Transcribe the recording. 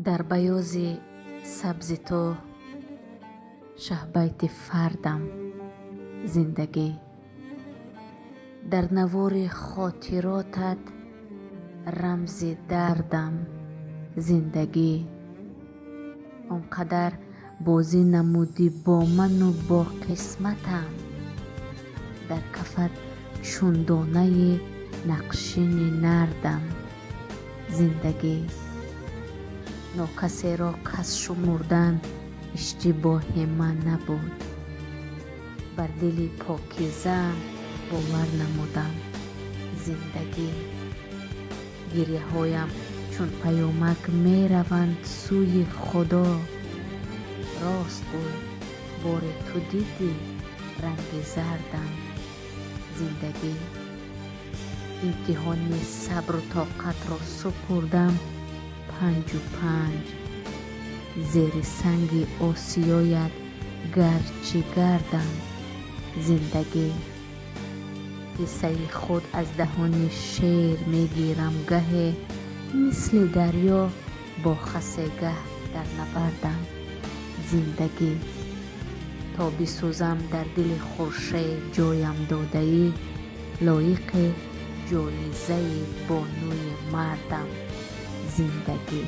дар баёзи сабзи ту шаҳбайти фардам зиндагӣ, дар навори хотиротат рамзи дардам зиндагӣ. он қадар бозӣ намудӣ бо ману бо қисматам, дар кафат чун донаи нақшини нардам зиндагӣ. нокасеро кас шумурдан иштибоҳи ман набуд, бар дили покизаам бовар намудам зиндагӣ. гирьяҳоям чун паёмак мераванд сӯи худо, рост гӯй бори ту дидӣ ранги зардам зиндагӣ. имтиҳони сабру тоқатро супурдам панҷу панҷ, зери санги осиёят гарчи гардам зиндагӣ. қиссаи худ аз таҳони шеър мегирам гаҳе, мисли дарьё бо хасегаҳ дар набардам зиндагӣ. то бисӯзам дар дили хуршед ҷоям додаӣ, лоиқи ҷоизаи бонуи мардам зиндагӣ.